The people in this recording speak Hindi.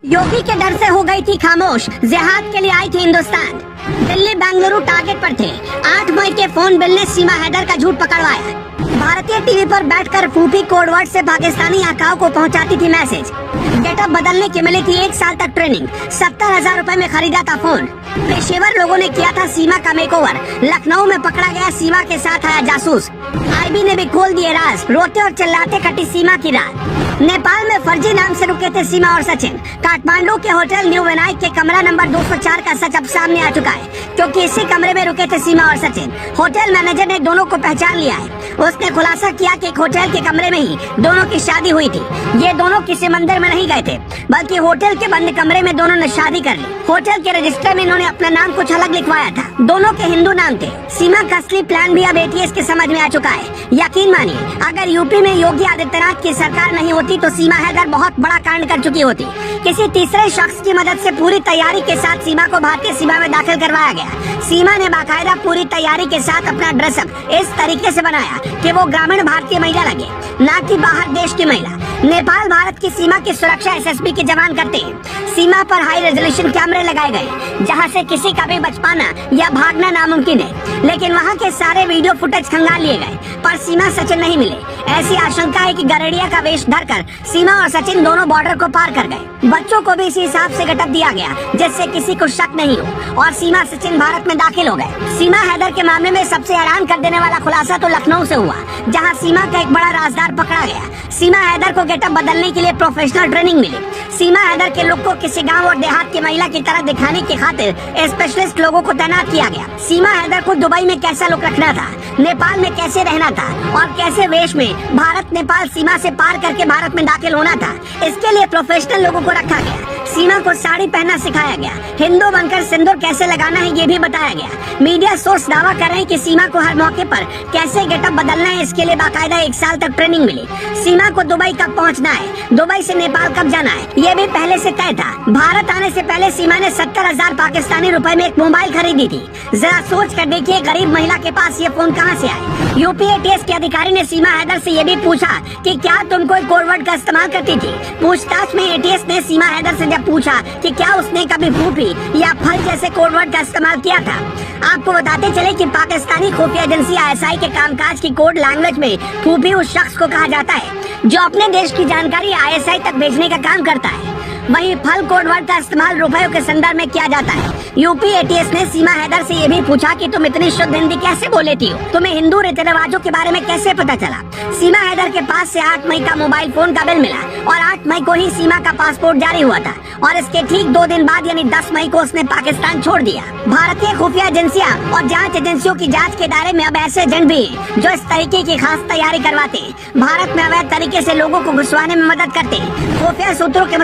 योगी के डर से हो गई थी खामोश, जिहाद के लिए आई थी हिंदुस्तान। दिल्ली बेंगलुरु टारगेट पर थे। 8 मई के फोन बिल ने सीमा हैदर का झूठ पकड़वाया। भारतीय टीवी पर बैठकर फूफी कोडवर्ड से पाकिस्तानी आकाओं को पहुंचाती थी मैसेज। गेटअप बदलने की मिली थी 1 साल तक ट्रेनिंग। 70,000 रुपए में खरीदा था फोन। पेशेवर लोगों ने किया था सीमा का मेकओवर। लखनऊ में पकड़ा गया सीमा के साथ आया जासूस। आईबी ने भी खोल दिए राज। रोते और चिल्लाते कटी सीमा की रात। नेपाल में फर्जी नाम से रुके थे सीमा और सचिन। काठमांडू के होटल न्यू विनायक के कमरा नंबर 204 का सच अब सामने आ चुका है, क्योंकि इसी कमरे में रुके थे सीमा और सचिन। होटल मैनेजर ने दोनों को पहचान लिया है। उसने खुलासा किया कि एक होटल के कमरे में ही दोनों की शादी हुई थी। ये दोनों किसी मंदिर में नहीं गए थे, बल्कि होटल के बंद कमरे में दोनों ने शादी कर ली। होटल के रजिस्टर में इन्होंने अपना नाम कुछ अलग लिखवाया था। दोनों के हिंदू नाम थे। सीमा का असली प्लान भी अब एटीएस के समझ में आ चुका है। यकीन मानिए, अगर यूपी में योगी आदित्यनाथ की सरकार नहीं होती तो सीमा हैदर बहुत बड़ा कांड कर चुकी होती। किसी तीसरे शख्स की मदद से पूरी तैयारी के साथ सीमा को भारतीय सीमा में दाखिल करवाया गया। सीमा ने बाकायदा पूरी तैयारी के साथ अपना ड्रेसअप इस तरीके से बनाया कि वो ग्रामीण भारतीय महिला लगे, न कि बाहर देश की महिला। नेपाल भारत की सीमा की सुरक्षा एसएसबी के जवान करते हैं। सीमा पर हाई रेजोल्यूशन कैमरे लगाए गए, जहां से किसी का भी बच पाना या भागना नामुमकिन है। लेकिन वहां के सारे वीडियो फुटेज खंगाल लिए गए, पर सीमा सचिन नहीं मिले। ऐसी आशंका है कि गरेड़िया का वेश धरकर सीमा और सचिन दोनों बॉर्डर को पार कर गए। बच्चों को भी इसी हिसाब से गेटअप दिया गया, जिससे किसी को शक नहीं हो, और सीमा सचिन भारत में दाखिल हो गए। सीमा हैदर के मामले में सबसे हैरान कर देने वाला खुलासा तो लखनऊ से हुआ, जहां सीमा का एक बड़ा राजदार पकड़ा गया। सीमा हैदर को गेटअप बदलने के लिए प्रोफेशनल ट्रेनिंग मिली। सीमा हैदर के लुक को किसी गांव और देहात की महिला की तरह दिखाने की खातिर स्पेशलिस्ट लोगों को तैनात किया गया। सीमा हैदर को दुबई में कैसा लुक रखना था, नेपाल में कैसे रहना था, और कैसे वेश में भारत नेपाल सीमा से पार करके भारत में दाखिल होना था, इसके लिए प्रोफेशनल लोगों को रखा गया। सीमा को साड़ी पहनना सिखाया गया। हिंदू बनकर सिंदूर कैसे लगाना है ये भी बताया गया। मीडिया सोर्स दावा कर रहे हैं कि सीमा को हर मौके पर कैसे गेटअप बदलना है, इसके लिए बाकायदा 1 साल तक ट्रेनिंग मिली। सीमा को दुबई कब पहुंचना है, दुबई से नेपाल कब जाना है, ये भी पहले से तय था। भारत आने से पहले सीमा ने 70,000 पाकिस्तानी रुपए में एक मोबाइल खरीदी थी। जरा सोच कर देखिए, गरीब महिला के पास ये फोन कहां से आए। यूपी एटीएस के अधिकारी ने सीमा हैदर से ये भी पूछा कि क्या तुम कोई कोडवर्ड का इस्तेमाल करती थी। पूछताछ में एटीएस ने सीमा हैदर से जब पूछा कि क्या उसने कभी फूफी या फल जैसे कोडवर्ड का इस्तेमाल किया था। आपको बताते चले कि पाकिस्तानी खुफिया एजेंसी आईएसआई के कामकाज की कोड लैंग्वेज में फूफी उस शख्स को कहा जाता है जो अपने देश की जानकारी आईएसआई तक भेजने का काम करता है। वहीं फल कोडवर्ड का इस्तेमाल रुपयों के संदर्भ में किया जाता है। यूपी एटीएस ने सीमा हैदर से ये भी पूछा कि तुम इतनी शुद्ध हिंदी कैसे बोल लेती हो, तुम्हें हिंदू रीति रिवाजों के बारे में कैसे पता चला। सीमा हैदर के पास से 8 मई का मोबाइल फोन का बिल मिला, और 8 मई को ही सीमा का पासपोर्ट जारी हुआ था, और इसके ठीक 2 दिन बाद यानी 10 मई को उसने पाकिस्तान छोड़ दिया। भारतीय खुफिया एजेंसियां और जांच एजेंसियों की जांच के दायरे में अब ऐसे एजेंट भी हैं जो इस तरीके की खास तैयारी करवाते हैं। भारत में अवैध तरीके से लोगों को घुसवाने में मदद करते हैं। खुफिया सूत्रों के